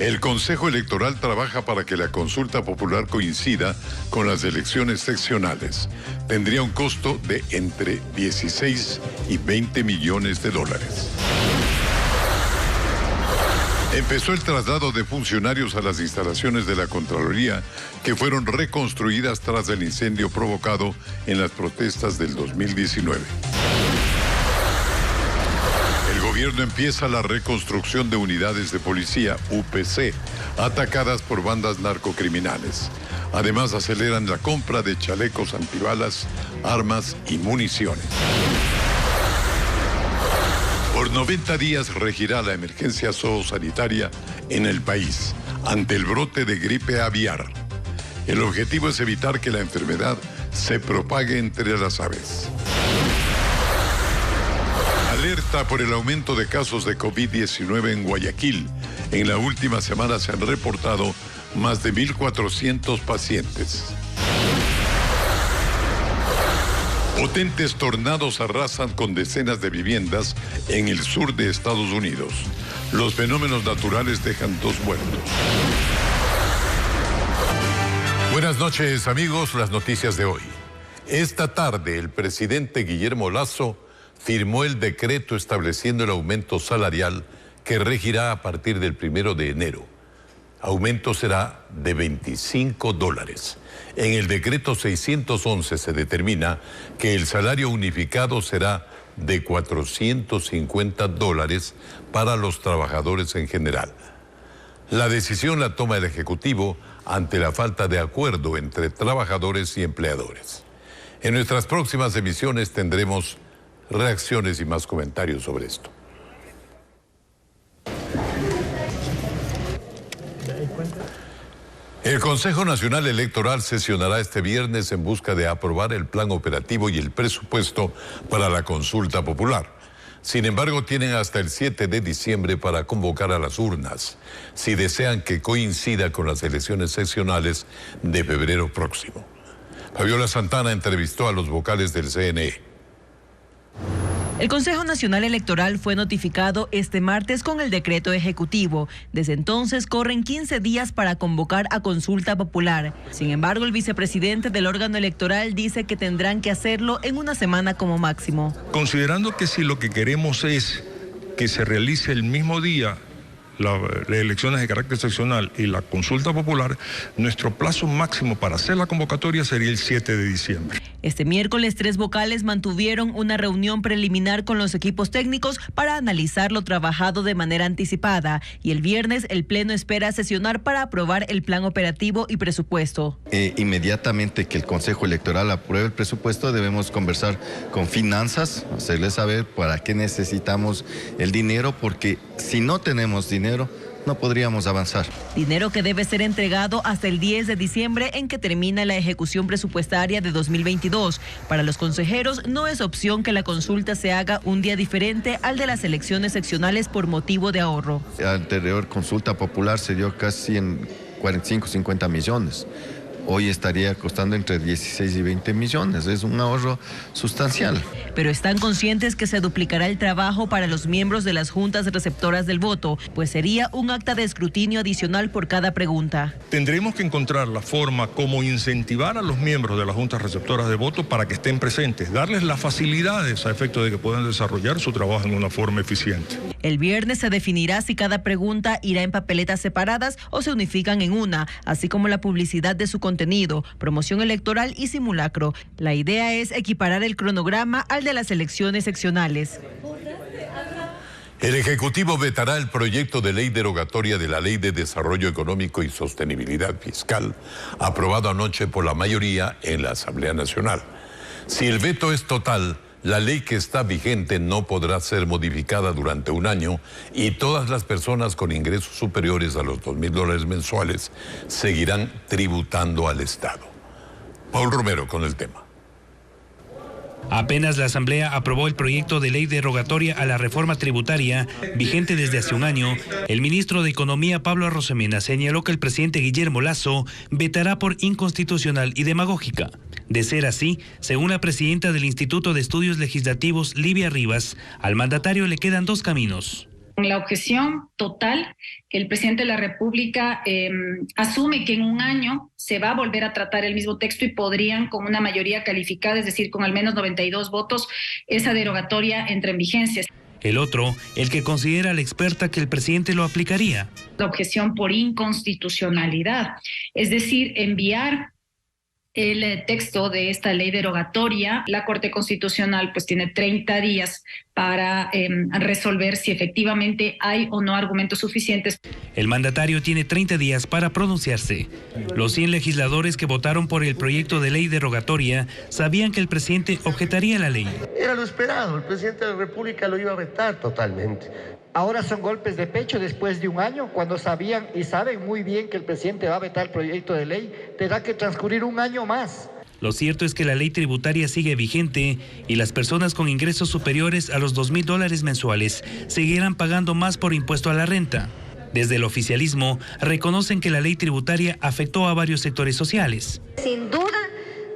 El Consejo Electoral trabaja para que la consulta popular coincida con las elecciones seccionales. Tendría un costo de entre 16 y 20 millones de dólares. Empezó el traslado de funcionarios a las instalaciones de la Contraloría que fueron reconstruidas tras el incendio provocado en las protestas del 2019. El gobierno empieza la reconstrucción de unidades de policía, UPC, atacadas por bandas narcocriminales. Además, aceleran la compra de chalecos antibalas, armas y municiones. Por 90 días regirá la emergencia zoosanitaria en el país ante el brote de gripe aviar. El objetivo es evitar que la enfermedad se propague entre las aves. Alerta por el aumento de casos de COVID-19 en Guayaquil. En la última semana se han reportado más de 1.400 pacientes. Potentes tornados arrasan con decenas de viviendas en el sur de Estados Unidos. Los fenómenos naturales dejan 2 muertos. Buenas noches, amigos. Las noticias de hoy. Esta tarde, el presidente Guillermo Lasso firmó el decreto estableciendo el aumento salarial que regirá a partir del 1 de enero. Aumento será de $25. En el decreto 611 se determina que el salario unificado será de $450 para los trabajadores en general. La decisión la toma el Ejecutivo ante la falta de acuerdo entre trabajadores y empleadores. En nuestras próximas emisiones tendremos reacciones y más comentarios sobre esto. El Consejo Nacional Electoral sesionará este viernes en busca de aprobar el plan operativo y el presupuesto para la consulta popular. Sin embargo, tienen hasta el 7 de diciembre para convocar a las urnas, si desean que coincida con las elecciones seccionales de febrero próximo. Fabiola Santana entrevistó a los vocales del CNE. El Consejo Nacional Electoral fue notificado este martes con el decreto ejecutivo. Desde entonces corren 15 días para convocar a consulta popular. Sin embargo, el vicepresidente del órgano electoral dice que tendrán que hacerlo en una semana como máximo. Considerando que si lo que queremos es que se realice el mismo día las elecciones de carácter seccional y la consulta popular, nuestro plazo máximo para hacer la convocatoria sería el 7 de diciembre. Este miércoles, 3 vocales mantuvieron una reunión preliminar con los equipos técnicos para analizar lo trabajado de manera anticipada, y el viernes el Pleno espera sesionar para aprobar el plan operativo y presupuesto. Inmediatamente que el Consejo Electoral apruebe el presupuesto, debemos conversar con finanzas, hacerles saber para qué necesitamos el dinero, porque si no tenemos dinero, no podríamos avanzar. Dinero que debe ser entregado hasta el 10 de diciembre en que termina la ejecución presupuestaria de 2022. Para los consejeros no es opción que la consulta se haga un día diferente al de las elecciones seccionales por motivo de ahorro. La anterior consulta popular se dio casi en 45-50 millones. Hoy estaría costando entre 16 y 20 millones. Es un ahorro sustancial. Pero están conscientes que se duplicará el trabajo para los miembros de las juntas receptoras del voto, pues sería un acta de escrutinio adicional por cada pregunta. Tendremos que encontrar la forma como incentivar a los miembros de las juntas receptoras de voto para que estén presentes, darles las facilidades a efecto de que puedan desarrollar su trabajo en una forma eficiente. El viernes se definirá si cada pregunta irá en papeletas separadas o se unifican en una, así como la publicidad de su contenido, promoción electoral y simulacro. La idea es equiparar el cronograma al de las elecciones seccionales. El Ejecutivo vetará el proyecto de ley derogatoria de la Ley de Desarrollo Económico y Sostenibilidad Fiscal, aprobado anoche por la mayoría en la Asamblea Nacional. Si el veto es total, la ley que está vigente no podrá ser modificada durante un año y todas las personas con ingresos superiores a los $2.000 mensuales seguirán tributando al Estado. Paul Romero con el tema. Apenas la Asamblea aprobó el proyecto de ley derogatoria a la reforma tributaria, vigente desde hace un año, el ministro de Economía, Pablo Arosemena, señaló que el presidente Guillermo Lasso vetará por inconstitucional y demagógica. De ser así, según la presidenta del Instituto de Estudios Legislativos, Livia Rivas, al mandatario le quedan 2 caminos. La objeción total, que el presidente de la República asume que en un año se va a volver a tratar el mismo texto y podrían, con una mayoría calificada, es decir, con al menos 92 votos, esa derogatoria entre en vigencia. El otro, el que considera la experta que el presidente lo aplicaría. La objeción por inconstitucionalidad, es decir, enviar el texto de esta ley derogatoria. La Corte Constitucional pues tiene 30 días para resolver si efectivamente hay o no argumentos suficientes. El mandatario tiene 30 días para pronunciarse. Los 100 legisladores que votaron por el proyecto de ley derogatoria sabían que el presidente objetaría la ley. Era lo esperado, el presidente de la República lo iba a vetar totalmente. Ahora son golpes de pecho después de un año, cuando sabían y saben muy bien que el presidente va a vetar el proyecto de ley. Tendrá que transcurrir un año más. Lo cierto es que la ley tributaria sigue vigente y las personas con ingresos superiores a los $2,000 mensuales seguirán pagando más por impuesto a la renta. Desde el oficialismo reconocen que la ley tributaria afectó a varios sectores sociales. Sin duda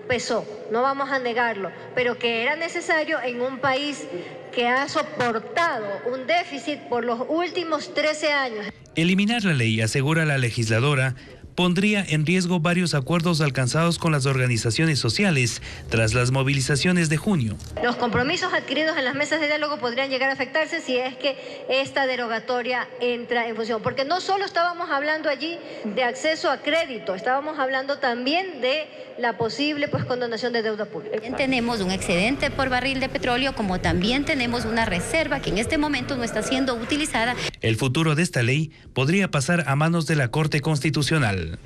pesó, no vamos a negarlo, pero que era necesario en un país que ha soportado un déficit por los últimos 13 años. Eliminar la ley, asegura la legisladora, pondría en riesgo varios acuerdos alcanzados con las organizaciones sociales tras las movilizaciones de junio. Los compromisos adquiridos en las mesas de diálogo podrían llegar a afectarse si es que esta derogatoria entra en función, porque no solo estábamos hablando allí de acceso a crédito, estábamos hablando también de la posible condonación de deuda pública. Tenemos un excedente por barril de petróleo, como también tenemos una reserva que en este momento no está siendo utilizada. El futuro de esta ley podría pasar a manos de la Corte Constitucional.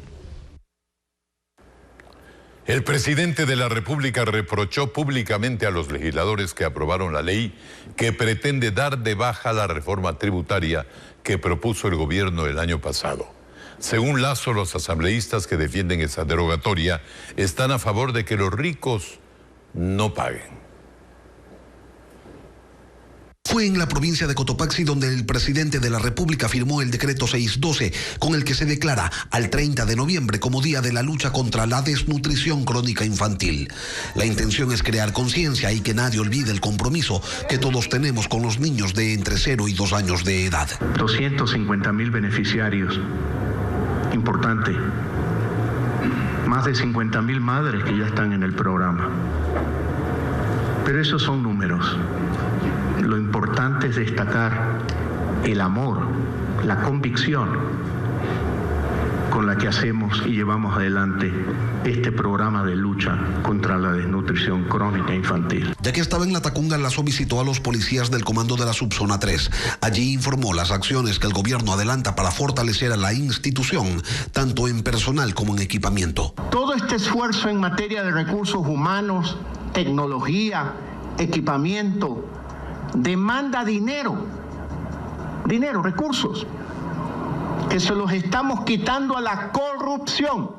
El presidente de la República reprochó públicamente a los legisladores que aprobaron la ley que pretende dar de baja la reforma tributaria que propuso el gobierno el año pasado. Según Lazo, los asambleístas que defienden esa derogatoria están a favor de que los ricos no paguen. Fue en la provincia de Cotopaxi donde el presidente de la República firmó el decreto 612, con el que se declara al 30 de noviembre como Día de la Lucha contra la Desnutrición Crónica Infantil. La intención es crear conciencia y que nadie olvide el compromiso que todos tenemos con los niños de entre 0 y 2 años de edad. 250.000 beneficiarios. Importante. Más de 50.000 madres que ya están en el programa. Pero esos son números. Lo importante es destacar el amor, la convicción con la que hacemos y llevamos adelante este programa de lucha contra la desnutrición crónica infantil. Ya que estaba en La Tacunga, Lazo visitó a los policías del comando de la Subzona 3. Allí informó las acciones que el gobierno adelanta para fortalecer a la institución, tanto en personal como en equipamiento. Todo este esfuerzo en materia de recursos humanos, tecnología, equipamiento, demanda dinero, recursos, que se los estamos quitando a la corrupción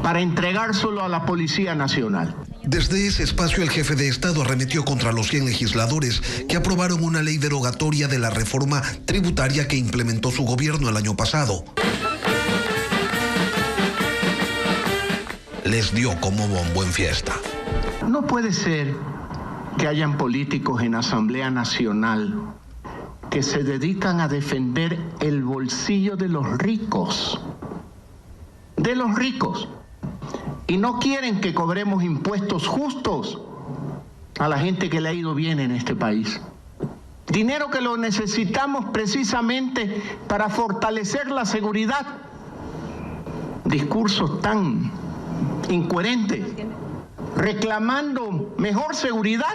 para entregárselo a la Policía Nacional. Desde ese espacio, el jefe de Estado arremetió contra los 100 legisladores que aprobaron una ley derogatoria de la reforma tributaria que implementó su gobierno el año pasado. Les dio como bombo en fiesta. No puede ser que hayan políticos en Asamblea Nacional que se dedican a defender el bolsillo de los ricos, y no quieren que cobremos impuestos justos a la gente que le ha ido bien en este país. Dinero que lo necesitamos precisamente para fortalecer la seguridad. Discursos tan incoherentes, reclamando mejor seguridad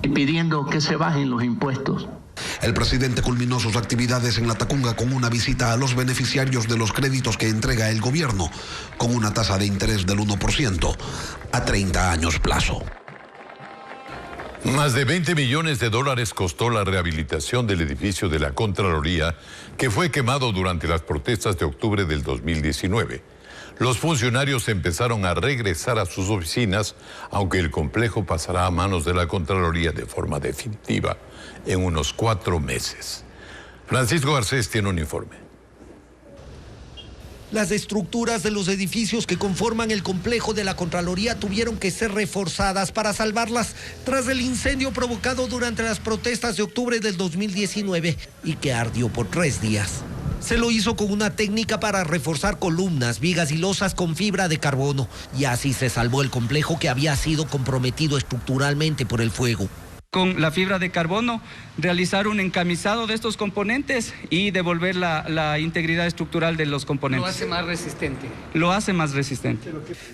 y pidiendo que se bajen los impuestos. El presidente culminó sus actividades en La Tacunga con una visita a los beneficiarios de los créditos que entrega el gobierno, con una tasa de interés del 1% a 30 años plazo. Más de $20 millones costó la rehabilitación del edificio de la Contraloría, que fue quemado durante las protestas de octubre del 2019. Los funcionarios empezaron a regresar a sus oficinas, aunque el complejo pasará a manos de la Contraloría de forma definitiva en unos 4 meses. Francisco Garcés tiene un informe. Las estructuras de los edificios que conforman el complejo de la Contraloría tuvieron que ser reforzadas para salvarlas tras el incendio provocado durante las protestas de octubre del 2019 y que ardió por 3 días. Se lo hizo con una técnica para reforzar columnas, vigas y losas con fibra de carbono, y así se salvó el complejo que había sido comprometido estructuralmente por el fuego. Con la fibra de carbono, realizar un encamisado de estos componentes y devolver la integridad estructural de los componentes. ¿Lo hace más resistente? Lo hace más resistente.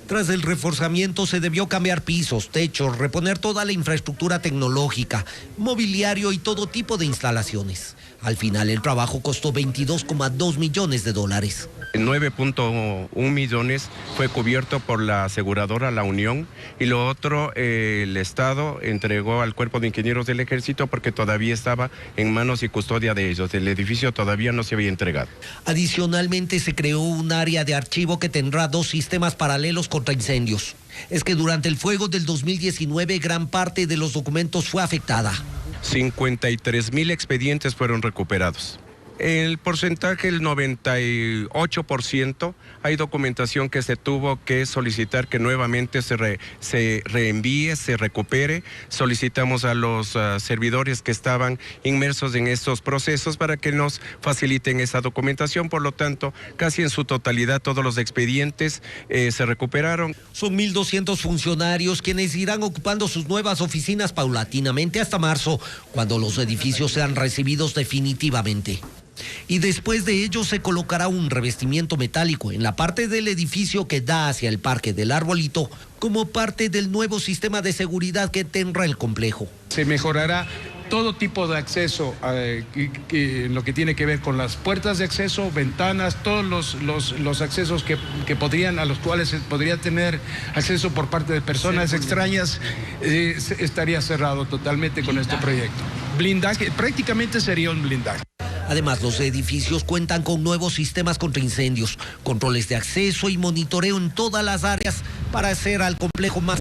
Tras el reforzamiento se debió cambiar pisos, techos, reponer toda la infraestructura tecnológica, mobiliario y todo tipo de instalaciones. Al final el trabajo costó $22,2 millones. 9.1 millones fue cubierto por la aseguradora La Unión y lo otro el Estado entregó al Cuerpo de Ingenieros del Ejército porque todavía estaba en manos y custodia de ellos. El edificio todavía no se había entregado. Adicionalmente se creó un área de archivo que tendrá 2 sistemas paralelos contra incendios. Es que durante el fuego del 2019 gran parte de los documentos fue afectada. 53,000 expedientes fueron recuperados. El porcentaje, el 98%, hay documentación que se tuvo que solicitar que nuevamente se reenvíe, se recupere. Solicitamos a los servidores que estaban inmersos en estos procesos para que nos faciliten esa documentación. Por lo tanto, casi en su totalidad todos los expedientes se recuperaron. Son 1.200 funcionarios quienes irán ocupando sus nuevas oficinas paulatinamente hasta marzo, cuando los edificios sean recibidos definitivamente. Y después de ello se colocará un revestimiento metálico en la parte del edificio que da hacia el Parque del Arbolito como parte del nuevo sistema de seguridad que tendrá el complejo. Se mejorará todo tipo de acceso en lo que tiene que ver con las puertas de acceso, ventanas, todos los accesos a los cuales se podría tener acceso por parte de personas extrañas, estaría cerrado totalmente con este proyecto. Blindaje, prácticamente sería un blindaje. Además, los edificios cuentan con nuevos sistemas contra incendios, controles de acceso y monitoreo en todas las áreas para hacer al complejo más.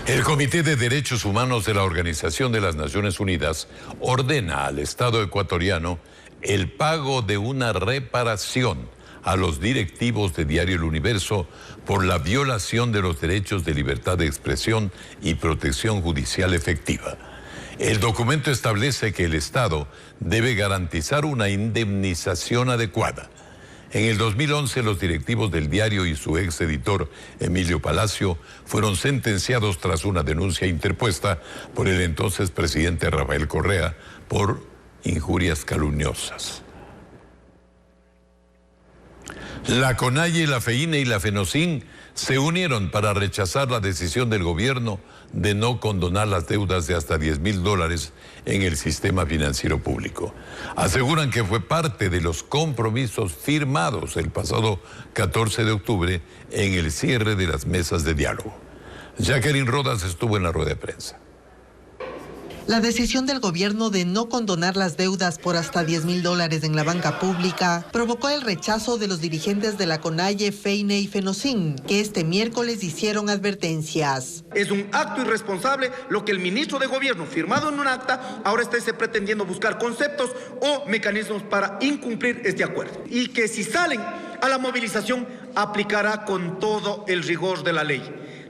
El Comité de Derechos Humanos de la Organización de las Naciones Unidas ordena al Estado ecuatoriano el pago de una reparación a los directivos de Diario El Universo por la violación de los derechos de libertad de expresión y protección judicial efectiva. El documento establece que el Estado debe garantizar una indemnización adecuada. En el 2011, los directivos del diario y su ex editor, Emilio Palacio, fueron sentenciados tras una denuncia interpuesta por el entonces presidente Rafael Correa por injurias calumniosas. La CONAIE, la FEINE y la FENOCIN se unieron para rechazar la decisión del gobierno de no condonar las deudas de hasta $10,000 en el sistema financiero público. Aseguran que fue parte de los compromisos firmados el pasado 14 de octubre en el cierre de las mesas de diálogo. Jacqueline Rodas estuvo en la rueda de prensa. La decisión del gobierno de no condonar las deudas por hasta $10,000 en la banca pública provocó el rechazo de los dirigentes de la CONAIE, FEINE y FENOCIN, que este miércoles hicieron advertencias. Es un acto irresponsable lo que el ministro de Gobierno, firmado en un acta, ahora está pretendiendo buscar conceptos o mecanismos para incumplir este acuerdo. Y que si salen a la movilización, aplicará con todo el rigor de la ley.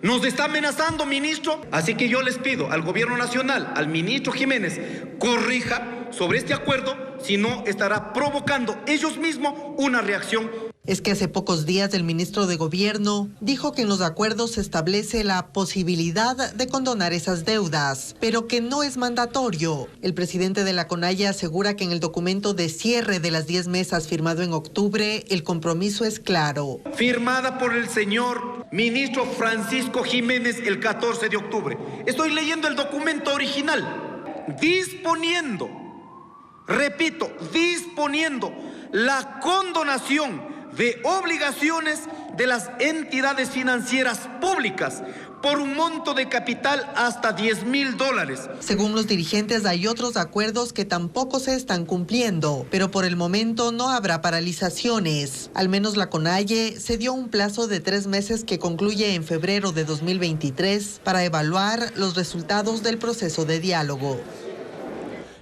Nos está amenazando, ministro, así que yo les pido al gobierno nacional, al ministro Jiménez, corrija sobre este acuerdo, si no estará provocando ellos mismos una reacción. Es que hace pocos días el ministro de Gobierno dijo que en los acuerdos se establece la posibilidad de condonar esas deudas, pero que no es mandatorio. El presidente de la CONAIE asegura que en el documento de cierre de las 10 mesas firmado en octubre, el compromiso es claro. Firmada por el señor ministro Francisco Jiménez el 14 de octubre. Estoy leyendo el documento original. Disponiendo, repito, disponiendo la condonación de obligaciones de las entidades financieras públicas por un monto de capital hasta $10,000. Según los dirigentes, hay otros acuerdos que tampoco se están cumpliendo, pero por el momento no habrá paralizaciones. Al menos la CONAIE se dio un plazo de 3 meses que concluye en febrero de 2023 para evaluar los resultados del proceso de diálogo.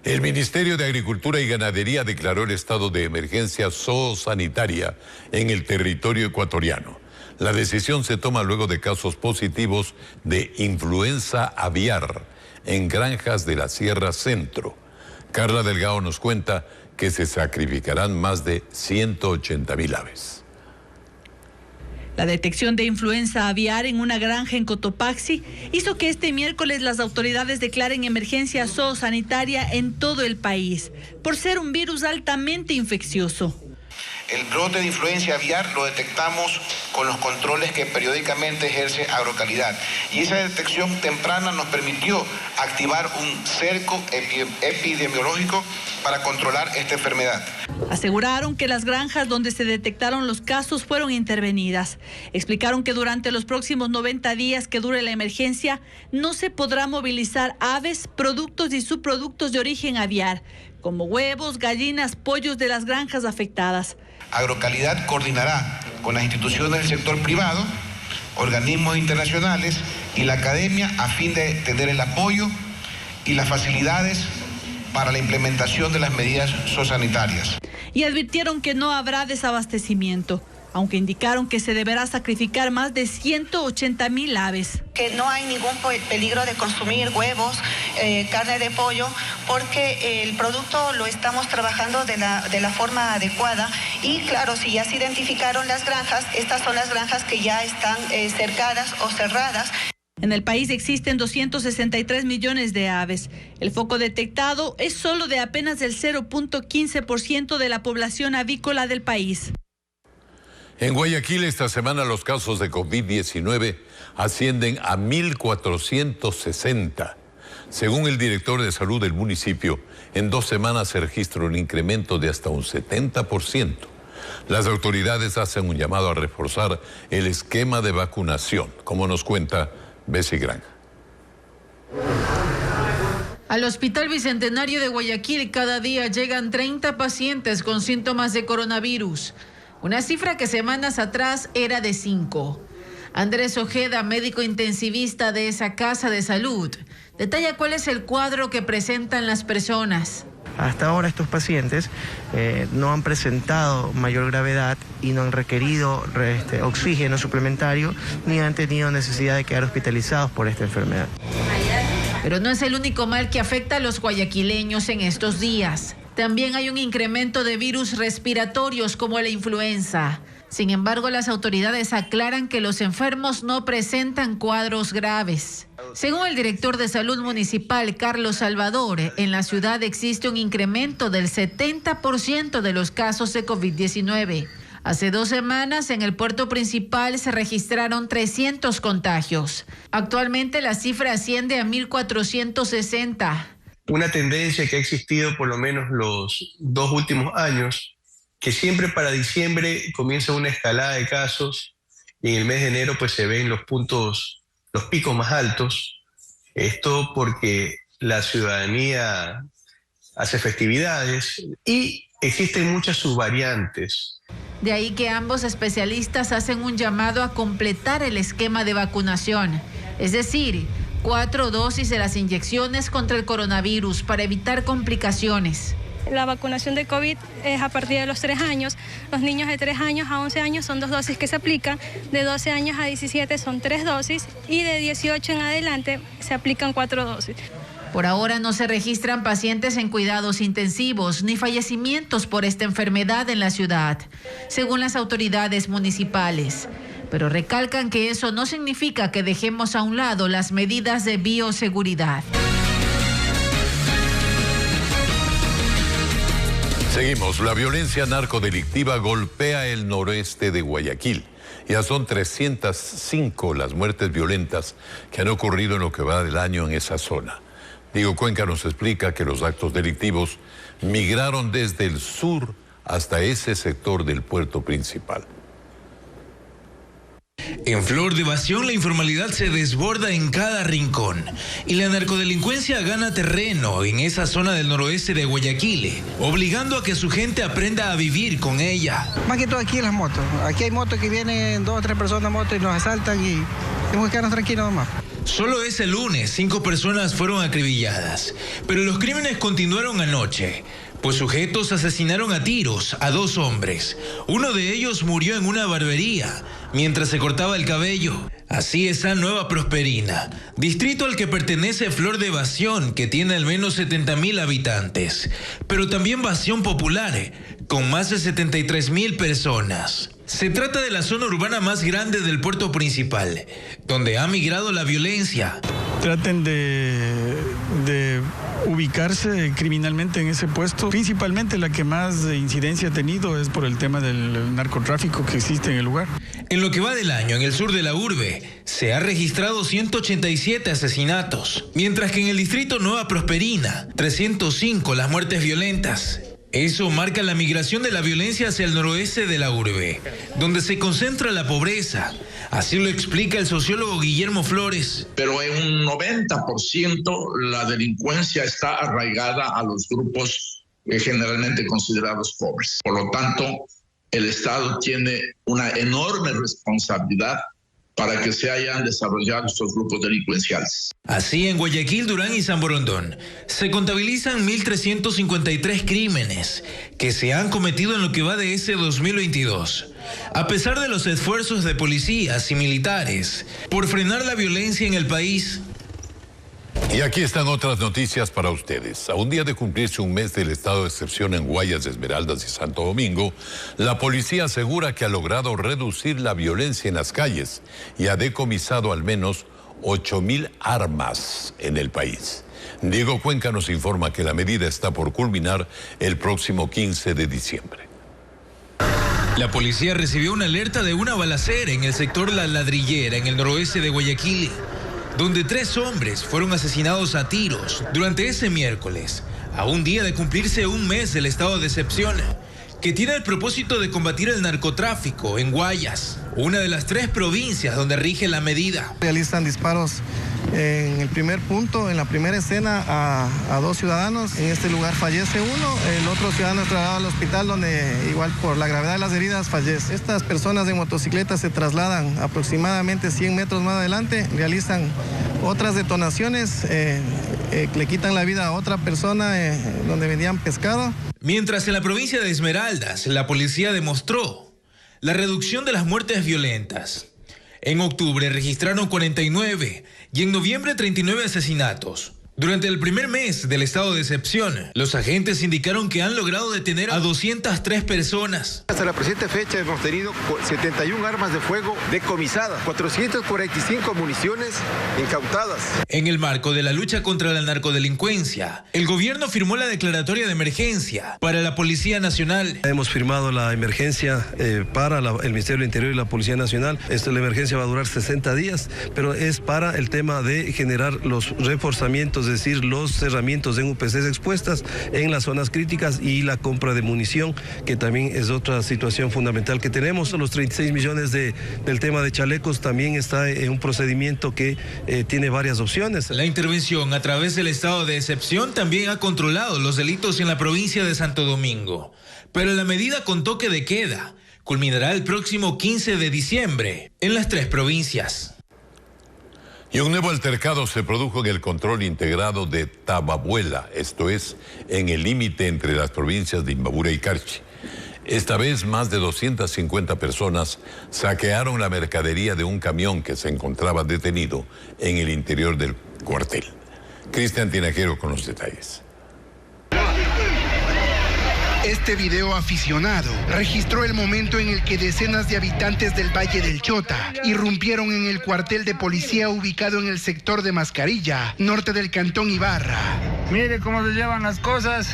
El Ministerio de Agricultura y Ganadería declaró el estado de emergencia zoosanitaria en el territorio ecuatoriano. La decisión se toma luego de casos positivos de influenza aviar en granjas de la Sierra Centro. Carla Delgado nos cuenta que se sacrificarán más de 180.000 aves. La detección de influenza aviar en una granja en Cotopaxi hizo que este miércoles las autoridades declaren emergencia zoosanitaria en todo el país, por ser un virus altamente infeccioso. El brote de influenza aviar lo detectamos con los controles que periódicamente ejerce Agrocalidad. Y esa detección temprana nos permitió activar un cerco epidemiológico para controlar esta enfermedad. Aseguraron que las granjas donde se detectaron los casos fueron intervenidas. Explicaron que durante los próximos 90 días que dure la emergencia no se podrá movilizar aves, productos y subproductos de origen aviar, como huevos, gallinas, pollos de las granjas afectadas. Agrocalidad coordinará con las instituciones del sector privado, organismos internacionales y la academia a fin de tener el apoyo y las facilidades para la implementación de las medidas zoosanitarias. Y advirtieron que no habrá desabastecimiento, aunque indicaron que se deberá sacrificar más de 180.000 aves. Que no hay ningún peligro de consumir huevos, carne de pollo, porque el producto lo estamos trabajando de la forma adecuada. Y claro, si ya se identificaron las granjas, estas son las granjas que ya están cercadas o cerradas. En el país existen 263 millones de aves. El foco detectado es solo de apenas el 0.15% de la población avícola del país. En Guayaquil esta semana los casos de COVID-19 ascienden a 1.460. Según el director de salud del municipio, en 2 semanas se registra un incremento de hasta un 70%. Las autoridades hacen un llamado a reforzar el esquema de vacunación, como nos cuenta Bessie Granja. Al Hospital Bicentenario de Guayaquil cada día llegan 30 pacientes con síntomas de coronavirus, una cifra que semanas atrás era de 5. Andrés Ojeda, médico intensivista de esa casa de salud, detalla cuál es el cuadro que presentan las personas. Hasta ahora estos pacientes no han presentado mayor gravedad y no han requerido oxígeno suplementario ni han tenido necesidad de quedar hospitalizados por esta enfermedad. Pero no es el único mal que afecta a los guayaquileños en estos días. También hay un incremento de virus respiratorios como la influenza. Sin embargo, las autoridades aclaran que los enfermos no presentan cuadros graves. Según el director de salud municipal, Carlos Salvador, en la ciudad existe un incremento del 70% de los casos de COVID-19. Hace 2 semanas, en el puerto principal se registraron 300 contagios. Actualmente la cifra asciende a 1.460. Una tendencia que ha existido por lo menos los 2 últimos años, que siempre para diciembre comienza una escalada de casos y en el mes de enero pues se ven los picos más altos. Esto porque la ciudadanía hace festividades y existen muchas subvariantes. De ahí que ambos especialistas hacen un llamado a completar el esquema de vacunación, es decir, 4 dosis de las inyecciones contra el coronavirus para evitar complicaciones. La vacunación de COVID es a partir de los 3 años. Los niños de 3 años a 11 años son 2 dosis que se aplican. De 12 años a 17 son 3 dosis. Y de 18 en adelante se aplican 4 dosis. Por ahora no se registran pacientes en cuidados intensivos ni fallecimientos por esta enfermedad en la ciudad, según las autoridades municipales. Pero recalcan que eso no significa que dejemos a un lado las medidas de bioseguridad. Seguimos. La violencia narcodelictiva golpea el noroeste de Guayaquil. Ya son 305 las muertes violentas que han ocurrido en lo que va del año en esa zona. Diego Cuenca nos explica que los actos delictivos migraron desde el sur hasta ese sector del puerto principal. En Flor de Evasión, la informalidad se desborda en cada rincón y la narcodelincuencia gana terreno en esa zona del noroeste de Guayaquil, obligando a que su gente aprenda a vivir con ella. Más que todo aquí en las motos. Aquí hay motos que vienen 2 o 3 personas en moto y nos asaltan y tenemos que quedarnos tranquilos nomás. Solo ese lunes 5 personas fueron acribilladas, pero los crímenes continuaron anoche, pues sujetos asesinaron a tiros a 2 hombres. Uno de ellos murió en una barbería mientras se cortaba el cabello. Así está Nueva Prosperina, distrito al que pertenece Flor de Bación, que tiene al menos 70,000 habitantes, pero también Bación Popular, con más de 73,000 personas. Se trata de la zona urbana más grande del puerto principal, donde ha migrado la violencia. Traten de ubicarse criminalmente en ese puesto. Principalmente la que más incidencia ha tenido es por el tema del narcotráfico que existe en el lugar. En lo que va del año, en el sur de la urbe, se ha registrado 187 asesinatos, mientras que en el distrito Nueva Prosperina, 305 las muertes violentas. Eso marca la migración de la violencia hacia el noroeste de la urbe, donde se concentra la pobreza. Así lo explica el sociólogo Guillermo Flores. Pero en un 90% la delincuencia está arraigada a los grupos generalmente considerados pobres. Por lo tanto, el Estado tiene una enorme responsabilidad para que se hayan desarrollado estos grupos delincuenciales. Así, en Guayaquil, Durán y San Borondón se contabilizan 1.353 crímenes que se han cometido en lo que va de ese 2022. A pesar de los esfuerzos de policías y militares por frenar la violencia en el país. Y aquí están otras noticias para ustedes. A un día de cumplirse un mes del estado de excepción en Guayas, Esmeraldas y Santo Domingo, la policía asegura que ha logrado reducir la violencia en las calles y ha decomisado al menos 8,000 armas en el país. Diego Cuenca nos informa que la medida está por culminar el próximo 15 de diciembre. La policía recibió una alerta de una balacera en el sector La Ladrillera, en el noroeste de Guayaquil, donde 3 hombres fueron asesinados a tiros durante ese miércoles, a un día de cumplirse un mes del estado de excepción, que tiene el propósito de combatir el narcotráfico en Guayas, una de las 3 provincias donde rige la medida. Realizan disparos en el primer punto, en la primera escena, a 2 ciudadanos. En este lugar fallece uno, el otro ciudadano es trasladado al hospital, donde igual por la gravedad de las heridas fallece. Estas personas en motocicleta se trasladan aproximadamente 100 metros más adelante, realizan otras detonaciones, le quitan la vida a otra persona donde vendían pescado. Mientras en la provincia de Esmeraldas, la policía demostró la reducción de las muertes violentas. En octubre registraron 49 y en noviembre 39 asesinatos. Durante el primer mes del estado de excepción, los agentes indicaron que han logrado detener a 203 personas. Hasta la presente fecha hemos tenido 71 armas de fuego decomisadas, 445 municiones incautadas. En el marco de la lucha contra la narcodelincuencia, el gobierno firmó la declaratoria de emergencia para la Policía Nacional. Hemos firmado la emergencia para el Ministerio del Interior y la Policía Nacional. La emergencia va a durar 60 días, pero es para el tema de generar los reforzamientos, es decir, los cerramientos en UPCs expuestas en las zonas críticas y la compra de munición, que también es otra situación fundamental que tenemos. Los 36 millones del tema de chalecos también está en un procedimiento que tiene varias opciones. La intervención a través del estado de excepción también ha controlado los delitos en la provincia de Santo Domingo, pero la medida con toque de queda culminará el próximo 15 de diciembre en las 3 provincias. Y un nuevo altercado se produjo en el control integrado de Tababuela, esto es, en el límite entre las provincias de Imbabura y Carchi. Esta vez más de 250 personas saquearon la mercadería de un camión que se encontraba detenido en el interior del cuartel. Cristian Tinajero con los detalles. Este video aficionado registró el momento en el que decenas de habitantes del Valle del Chota irrumpieron en el cuartel de policía ubicado en el sector de Mascarilla, norte del cantón Ibarra. Mire cómo se llevan las cosas.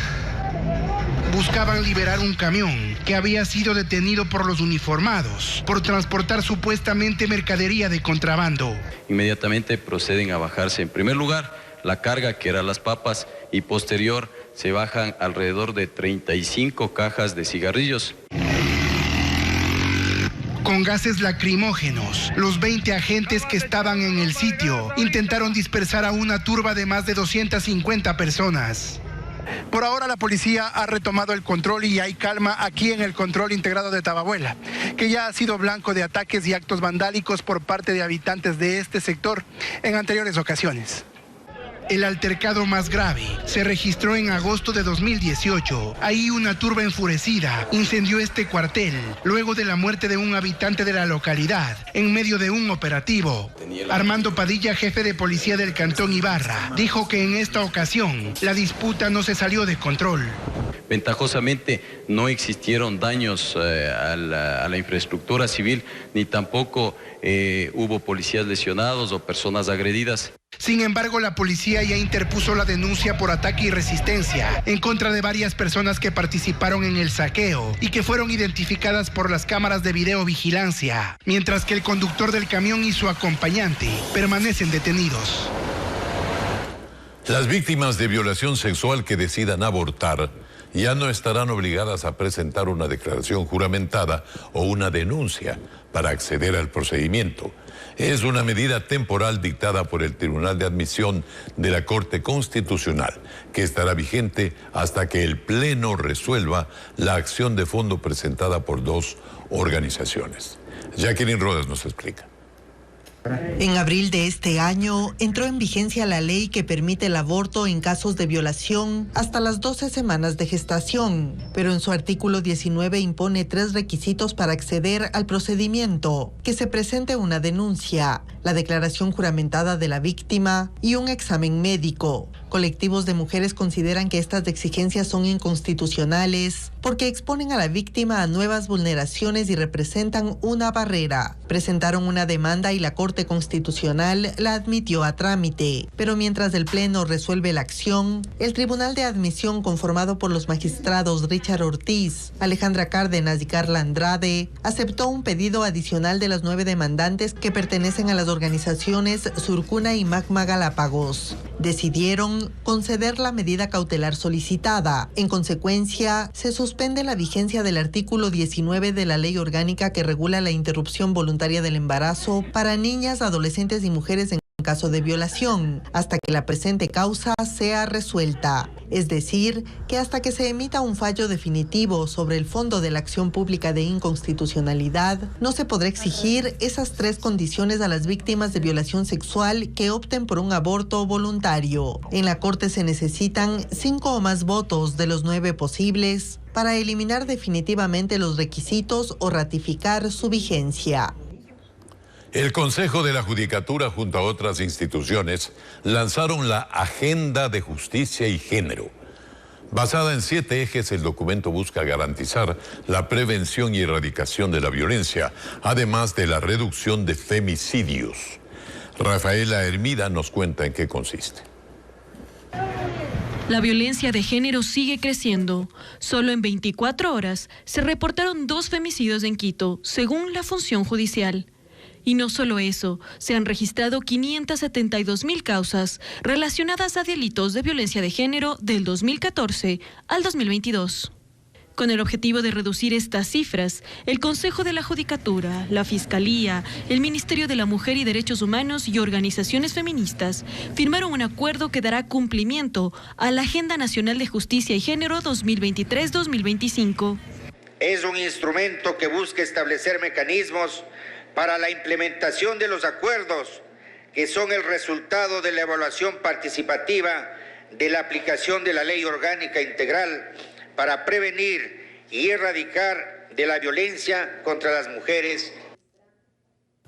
Buscaban liberar un camión que había sido detenido por los uniformados por transportar supuestamente mercadería de contrabando. Inmediatamente proceden a bajarse en primer lugar la carga, que eran las papas, y posterior se bajan alrededor de 35 cajas de cigarrillos. Con gases lacrimógenos, los 20 agentes que estaban en el sitio intentaron dispersar a una turba de más de 250 personas. Por ahora la policía ha retomado el control y hay calma aquí en el control integrado de Tababuela, que ya ha sido blanco de ataques y actos vandálicos por parte de habitantes de este sector en anteriores ocasiones. El altercado más grave se registró en agosto de 2018. Ahí una turba enfurecida incendió este cuartel luego de la muerte de un habitante de la localidad en medio de un operativo. Armando Padilla, jefe de policía del Cantón Ibarra, dijo que en esta ocasión la disputa no se salió de control. Ventajosamente no existieron daños a la infraestructura civil, ni tampoco hubo policías lesionados o personas agredidas. Sin embargo, la policía ya interpuso la denuncia por ataque y resistencia en contra de varias personas que participaron en el saqueo y que fueron identificadas por las cámaras de videovigilancia, mientras que el conductor del camión y su acompañante permanecen detenidos. Las víctimas de violación sexual que decidan abortar ya no estarán obligadas a presentar una declaración juramentada o una denuncia para acceder al procedimiento. Es una medida temporal dictada por el Tribunal de Admisión de la Corte Constitucional, que estará vigente hasta que el Pleno resuelva la acción de fondo presentada por dos organizaciones. Jacqueline Rodas nos explica. En abril de este año entró en vigencia la ley que permite el aborto en casos de violación hasta las 12 semanas de gestación, pero en su artículo 19 impone 3 requisitos para acceder al procedimiento: que se presente una denuncia, la declaración juramentada de la víctima y un examen médico. Colectivos de mujeres consideran que estas exigencias son inconstitucionales porque exponen a la víctima a nuevas vulneraciones y representan una barrera. Presentaron una demanda y la Corte Constitucional la admitió a trámite, pero mientras el Pleno resuelve la acción, el Tribunal de Admisión, conformado por los magistrados Richard Ortiz, Alejandra Cárdenas y Carla Andrade, aceptó un pedido adicional de las 9 demandantes que pertenecen a las organizaciones Surcuna y Magma Galápagos. Decidieron conceder la medida cautelar solicitada. En consecuencia, se suspende la vigencia del artículo 19 de la Ley Orgánica que regula la interrupción voluntaria del embarazo para niñas, adolescentes y mujeres en caso de violación, hasta que la presente causa sea resuelta. Es decir, que hasta que se emita un fallo definitivo sobre el fondo de la acción pública de inconstitucionalidad, no se podrá exigir esas 3 condiciones a las víctimas de violación sexual que opten por un aborto voluntario. En la Corte se necesitan 5 o más votos de los 9 posibles para eliminar definitivamente los requisitos o ratificar su vigencia. El Consejo de la Judicatura, junto a otras instituciones, lanzaron la Agenda de Justicia y Género. Basada en 7 ejes, el documento busca garantizar la prevención y erradicación de la violencia, además de la reducción de femicidios. Rafaela Hermida nos cuenta en qué consiste. La violencia de género sigue creciendo. Solo en 24 horas se reportaron 2 femicidios en Quito, según la función judicial. Y no solo eso, se han registrado 572.000 causas relacionadas a delitos de violencia de género del 2014 al 2022. Con el objetivo de reducir estas cifras, el Consejo de la Judicatura, la Fiscalía, el Ministerio de la Mujer y Derechos Humanos y organizaciones feministas firmaron un acuerdo que dará cumplimiento a la Agenda Nacional de Justicia y Género 2023-2025. Es un instrumento que busca establecer mecanismos para la implementación de los acuerdos que son el resultado de la evaluación participativa de la aplicación de la Ley Orgánica Integral para prevenir y erradicar de la violencia contra las mujeres.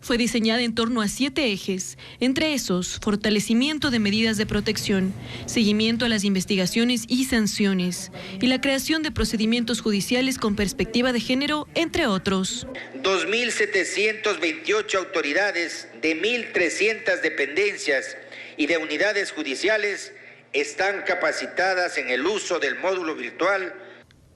Fue diseñada en torno a 7 ejes, entre esos, fortalecimiento de medidas de protección, seguimiento a las investigaciones y sanciones, y la creación de procedimientos judiciales con perspectiva de género, entre otros. 2.728 autoridades de 1.300 dependencias y de unidades judiciales están capacitadas en el uso del módulo virtual.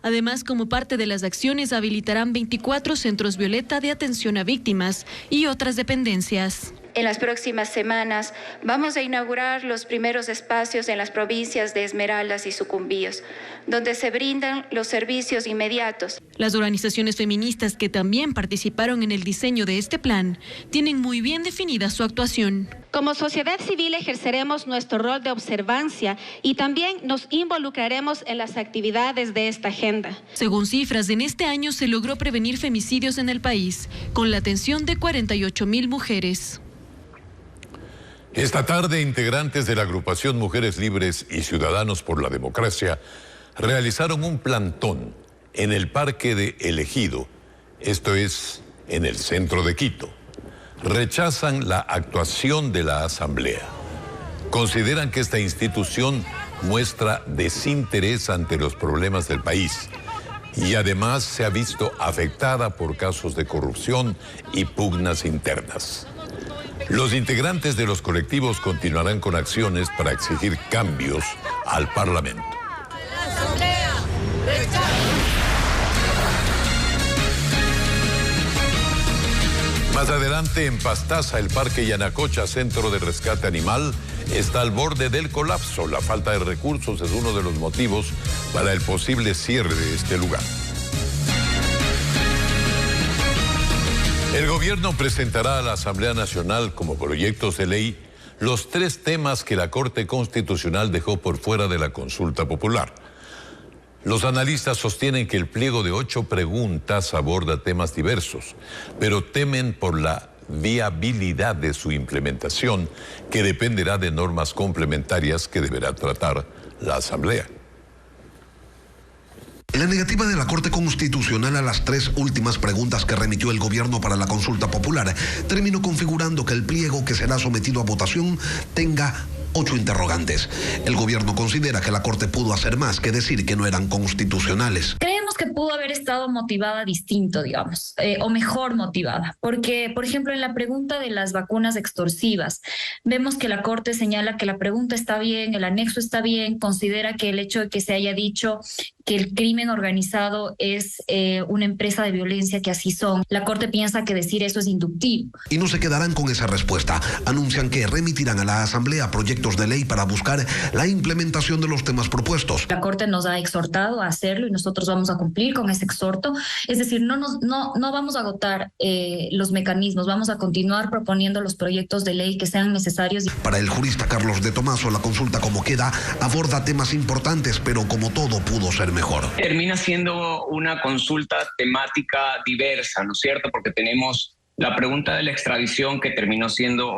Además, como parte de las acciones, habilitarán 24 centros violeta de atención a víctimas y otras dependencias. En las próximas semanas vamos a inaugurar los primeros espacios en las provincias de Esmeraldas y Sucumbíos, donde se brindan los servicios inmediatos. Las organizaciones feministas que también participaron en el diseño de este plan tienen muy bien definida su actuación. Como sociedad civil ejerceremos nuestro rol de observancia y también nos involucraremos en las actividades de esta agenda. Según cifras, en este año se logró prevenir femicidios en el país, con la atención de 48.000 mujeres. Esta tarde, integrantes de la agrupación Mujeres Libres y Ciudadanos por la Democracia realizaron un plantón en el Parque de El Ejido, esto es, en el centro de Quito. Rechazan la actuación de la Asamblea. Consideran que esta institución muestra desinterés ante los problemas del país y además se ha visto afectada por casos de corrupción y pugnas internas. Los integrantes de los colectivos continuarán con acciones para exigir cambios al Parlamento. Más adelante, en Pastaza, el Parque Yanacocha, centro de rescate animal, está al borde del colapso. La falta de recursos es uno de los motivos para el posible cierre de este lugar. El gobierno presentará a la Asamblea Nacional como proyectos de ley los 3 temas que la Corte Constitucional dejó por fuera de la consulta popular. Los analistas sostienen que el pliego de 8 preguntas aborda temas diversos, pero temen por la viabilidad de su implementación, que dependerá de normas complementarias que deberá tratar la Asamblea. La negativa de la Corte Constitucional a las 3 últimas preguntas que remitió el gobierno para la consulta popular terminó configurando que el pliego que será sometido a votación tenga 8 interrogantes. El gobierno considera que la Corte pudo hacer más que decir que no eran constitucionales. Creemos que pudo haber estado motivada distinto, digamos, o mejor motivada, porque, por ejemplo, en la pregunta de las vacunas extorsivas, vemos que la Corte señala que la pregunta está bien, el anexo está bien, considera que el hecho de que se haya dicho que el crimen organizado es una empresa de violencia, que así son. La Corte piensa que decir eso es inductivo. Y no se quedarán con esa respuesta. Anuncian que remitirán a la Asamblea proyectos de ley para buscar la implementación de los temas propuestos. La Corte nos ha exhortado a hacerlo y nosotros vamos a cumplir con ese exhorto. Es decir, no vamos a agotar los mecanismos, vamos a continuar proponiendo los proyectos de ley que sean necesarios. Para el jurista Carlos de Tomaso, la consulta como queda aborda temas importantes, pero como todo pudo ser mejor. Termina siendo una consulta temática diversa, ¿no es cierto? Porque tenemos la pregunta de la extradición, que termina siendo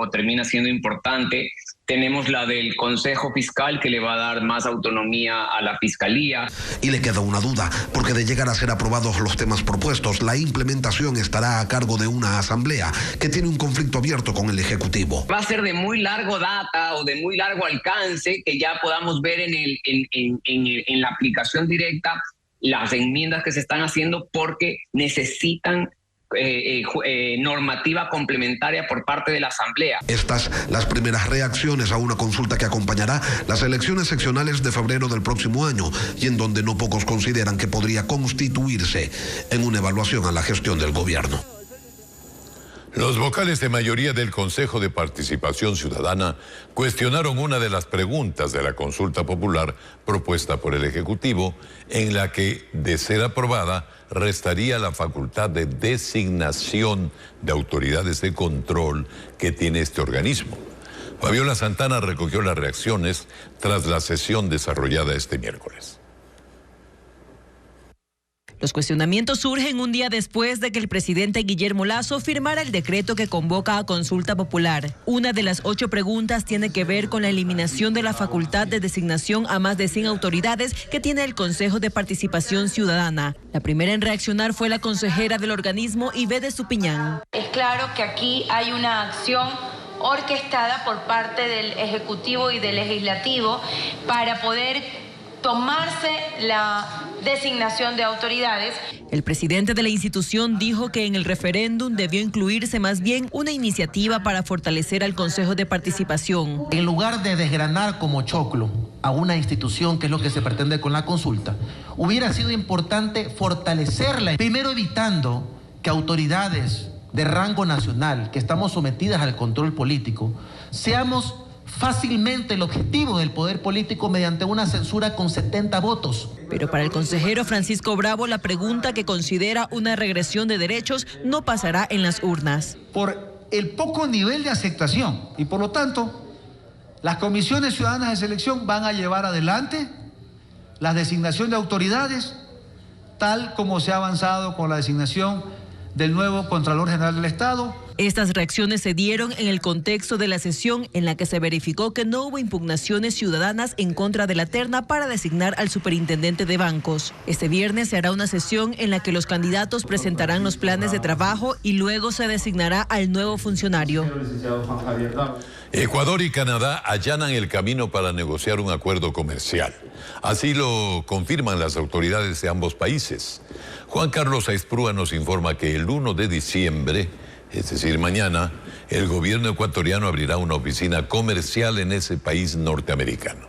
importante. Tenemos la del Consejo Fiscal, que le va a dar más autonomía a la Fiscalía. Y le queda una duda, porque de llegar a ser aprobados los temas propuestos, la implementación estará a cargo de una Asamblea que tiene un conflicto abierto con el Ejecutivo. Va a ser de muy largo data o de muy largo alcance, que ya podamos ver en la aplicación directa las enmiendas que se están haciendo, porque necesitan normativa complementaria por parte de la Asamblea. Estas las primeras reacciones a una consulta que acompañará las elecciones seccionales de febrero del próximo año, y en donde no pocos consideran que podría constituirse en una evaluación a la gestión del gobierno. Los vocales de mayoría del Consejo de Participación Ciudadana cuestionaron una de las preguntas de la consulta popular propuesta por el Ejecutivo, en la que, de ser aprobada, restaría la facultad de designación de autoridades de control que tiene este organismo. Fabiola Santana recogió las reacciones tras la sesión desarrollada este miércoles. Los cuestionamientos surgen un día después de que el presidente Guillermo Lasso firmara el decreto que convoca a consulta popular. Una de las 8 preguntas tiene que ver con la eliminación de la facultad de designación a más de 100 autoridades que tiene el Consejo de Participación Ciudadana. La primera en reaccionar fue la consejera del organismo, Ivede Estupiñán. Es claro que aquí hay una acción orquestada por parte del Ejecutivo y del Legislativo para poder tomarse la designación de autoridades. El presidente de la institución dijo que en el referéndum debió incluirse más bien una iniciativa para fortalecer al Consejo de Participación. En lugar de desgranar como choclo a una institución, que es lo que se pretende con la consulta, hubiera sido importante fortalecerla, primero evitando que autoridades de rango nacional, que estamos sometidas al control político, seamos fácilmente el objetivo del poder político mediante una censura con 70 votos. Pero para el consejero Francisco Bravo, la pregunta que considera una regresión de derechos no pasará en las urnas. Por el poco nivel de aceptación y por lo tanto, las comisiones ciudadanas de selección van a llevar adelante la designación de autoridades, tal como se ha avanzado con la designación del nuevo Contralor General del Estado. Estas reacciones se dieron en el contexto de la sesión en la que se verificó que no hubo impugnaciones ciudadanas en contra de la terna para designar al superintendente de bancos. Este viernes se hará una sesión en la que los candidatos presentarán los planes de trabajo y luego se designará al nuevo funcionario. Ecuador y Canadá allanan el camino para negociar un acuerdo comercial. Así lo confirman las autoridades de ambos países. Juan Carlos Aizprúa nos informa que el 1 de diciembre, es decir, mañana, el gobierno ecuatoriano abrirá una oficina comercial en ese país norteamericano.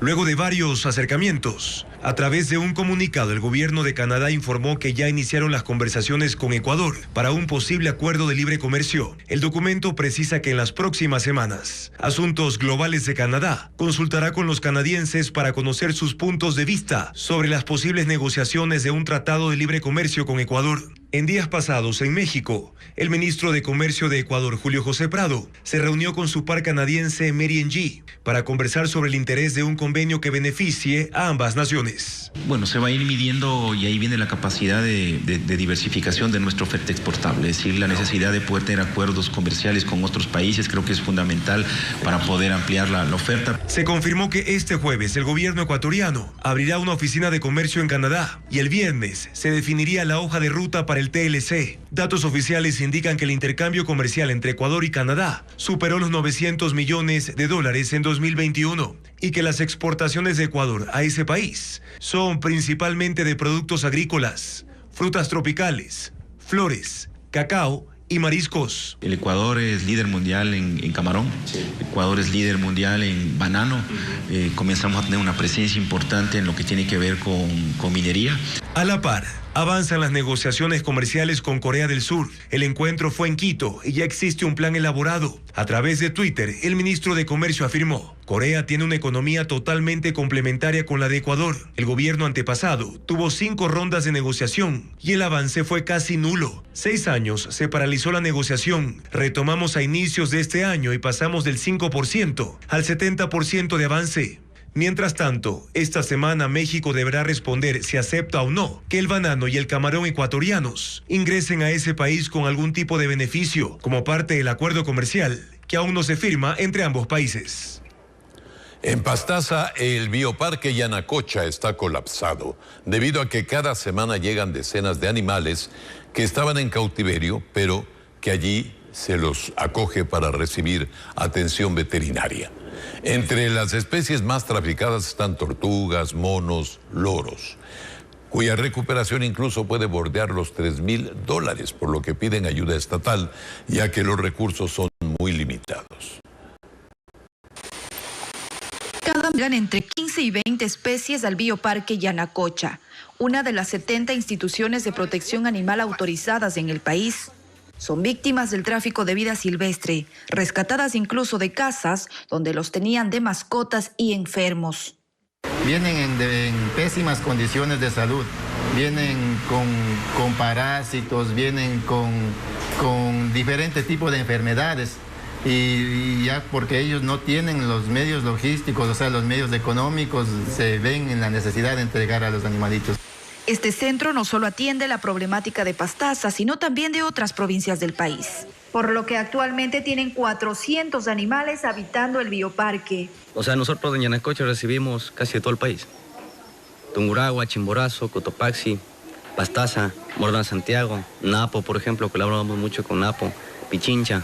Luego de varios acercamientos, a través de un comunicado, el gobierno de Canadá informó que ya iniciaron las conversaciones con Ecuador para un posible acuerdo de libre comercio. El documento precisa que en las próximas semanas, Asuntos Globales de Canadá consultará con los canadienses para conocer sus puntos de vista sobre las posibles negociaciones de un tratado de libre comercio con Ecuador. En días pasados, en México, el ministro de Comercio de Ecuador, Julio José Prado, se reunió con su par canadiense Mary Ng para conversar sobre el interés de un convenio que beneficie a ambas naciones. Bueno, se va a ir midiendo y ahí viene la capacidad de diversificación de nuestra oferta exportable, es decir, la necesidad de poder tener acuerdos comerciales con otros países, creo que es fundamental para poder ampliar la oferta. Se confirmó que este jueves el gobierno ecuatoriano abrirá una oficina de comercio en Canadá y el viernes se definiría la hoja de ruta para el TLC. Datos oficiales indican que el intercambio comercial entre Ecuador y Canadá superó los $900 millones en 2021 y que las exportaciones de Ecuador a ese país son principalmente de productos agrícolas, frutas tropicales, flores, cacao y mariscos. El Ecuador es líder mundial en camarón, sí. Ecuador es líder mundial en banano, comenzamos a tener una presencia importante en lo que tiene que ver con minería. A la par, avanzan las negociaciones comerciales con Corea del Sur. El encuentro fue en Quito y ya existe un plan elaborado. A través de Twitter, el ministro de Comercio afirmó: Corea tiene una economía totalmente complementaria con la de Ecuador. El gobierno antepasado tuvo 5 rondas de negociación y el avance fue casi nulo. 6 años se paralizó la negociación. Retomamos a inicios de este año y pasamos del 5% al 70% de avance. Mientras tanto, esta semana México deberá responder si acepta o no que el banano y el camarón ecuatorianos ingresen a ese país con algún tipo de beneficio como parte del acuerdo comercial que aún no se firma entre ambos países. En Pastaza, el bioparque Yanacocha está colapsado debido a que cada semana llegan decenas de animales que estaban en cautiverio, pero que allí se los acoge para recibir atención veterinaria. Entre las especies más traficadas están tortugas, monos, loros, cuya recuperación incluso puede bordear los $3.000, por lo que piden ayuda estatal, ya que los recursos son muy limitados. Cada llegan entre 15 y 20 especies al bioparque Yanacocha, una de las 70 instituciones de protección animal autorizadas en el país. Son víctimas del tráfico de vida silvestre, rescatadas incluso de casas donde los tenían de mascotas y enfermos. Vienen en pésimas condiciones de salud, vienen con parásitos, vienen con diferentes tipos de enfermedades y ya porque ellos no tienen los medios logísticos, o sea, los medios económicos, se ven en la necesidad de entregar a los animalitos. Este centro no solo atiende la problemática de Pastaza, sino también de otras provincias del país, por lo que actualmente tienen 400 animales habitando el bioparque. O sea, nosotros en Yanacocha recibimos casi de todo el país. Tungurahua, Chimborazo, Cotopaxi, Pastaza, Morona Santiago, Napo, por ejemplo, colaboramos mucho con Napo, Pichincha.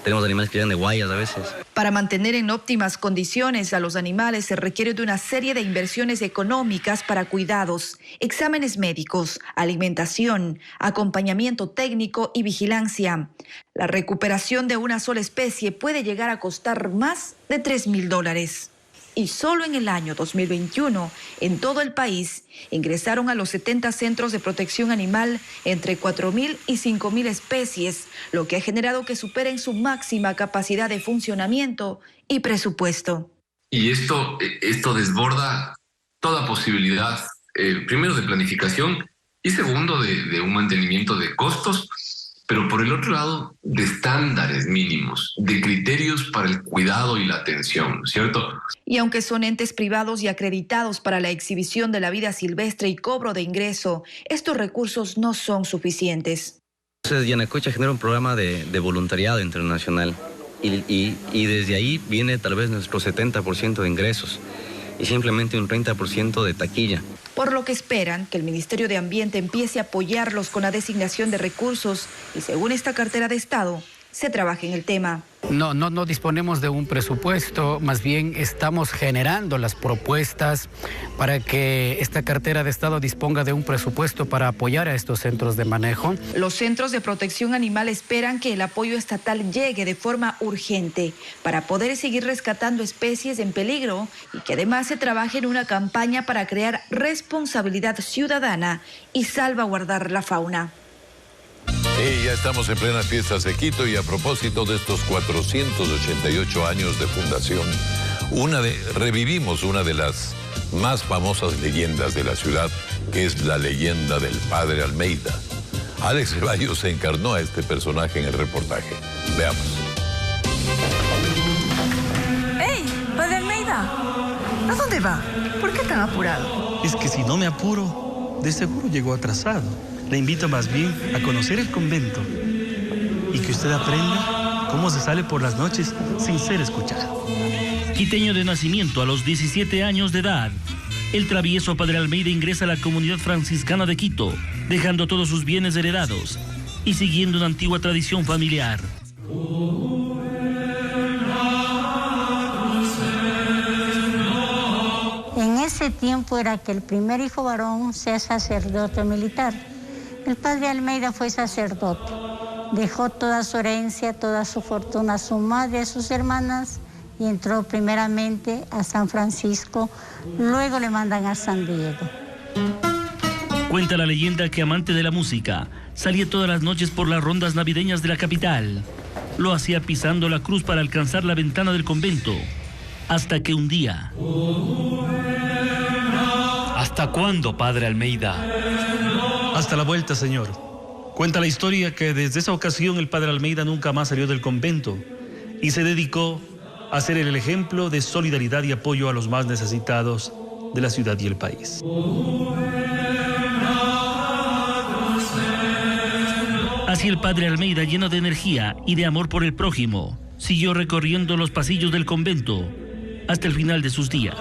Tenemos animales que llegan de Guayas a veces. Para mantener en óptimas condiciones a los animales se requiere de una serie de inversiones económicas para cuidados, exámenes médicos, alimentación, acompañamiento técnico y vigilancia. La recuperación de una sola especie puede llegar a costar más de $3.000. Y solo en el año 2021, en todo el país, ingresaron a los 70 centros de protección animal entre 4.000 y 5.000 especies, lo que ha generado que superen su máxima capacidad de funcionamiento y presupuesto. Y esto desborda toda posibilidad, primero de planificación y segundo de un mantenimiento de costos, pero por el otro lado de estándares mínimos, de criterios para el cuidado y la atención, ¿cierto? Y aunque son entes privados y acreditados para la exhibición de la vida silvestre y cobro de ingreso, estos recursos no son suficientes. Entonces, Yanacocha genera un programa de voluntariado internacional y desde ahí viene tal vez nuestro 70% de ingresos y simplemente un 30% de taquilla. Por lo que esperan que el Ministerio de Ambiente empiece a apoyarlos con la designación de recursos y según esta cartera de Estado, se trabaje en el tema. No disponemos de un presupuesto, más bien estamos generando las propuestas para que esta cartera de Estado disponga de un presupuesto para apoyar a estos centros de manejo. Los centros de protección animal esperan que el apoyo estatal llegue de forma urgente para poder seguir rescatando especies en peligro y que además se trabaje en una campaña para crear responsabilidad ciudadana y salvaguardar la fauna. Y ya estamos en plenas fiestas de Quito y a propósito de estos 488 años de fundación, revivimos una de las más famosas leyendas de la ciudad, que es la leyenda del Padre Almeida. Alex Ceballos se encarnó a este personaje en el reportaje. Veamos. ¡Hey, Padre Almeida! ¿A dónde va? ¿Por qué tan apurado? Es que si no me apuro, de seguro llegó atrasado. Le invito más bien a conocer el convento y que usted aprenda cómo se sale por las noches sin ser escuchado. Quiteño de nacimiento a los 17 años de edad, el travieso Padre Almeida ingresa a la comunidad franciscana de Quito, dejando todos sus bienes heredados y siguiendo una antigua tradición familiar. En ese tiempo era que el primer hijo varón sea sacerdote militar. El Padre Almeida fue sacerdote. Dejó toda su herencia, toda su fortuna a su madre y a sus hermanas y entró primeramente a San Francisco, luego le mandan a San Diego. Cuenta la leyenda que, amante de la música, salía todas las noches por las rondas navideñas de la capital. Lo hacía pisando la cruz para alcanzar la ventana del convento, hasta que un día... ¿Hasta cuándo, Padre Almeida? Hasta la vuelta, señor. Cuenta la historia que desde esa ocasión el Padre Almeida nunca más salió del convento y se dedicó a ser el ejemplo de solidaridad y apoyo a los más necesitados de la ciudad y el país. Así el Padre Almeida, lleno de energía y de amor por el prójimo, siguió recorriendo los pasillos del convento hasta el final de sus días.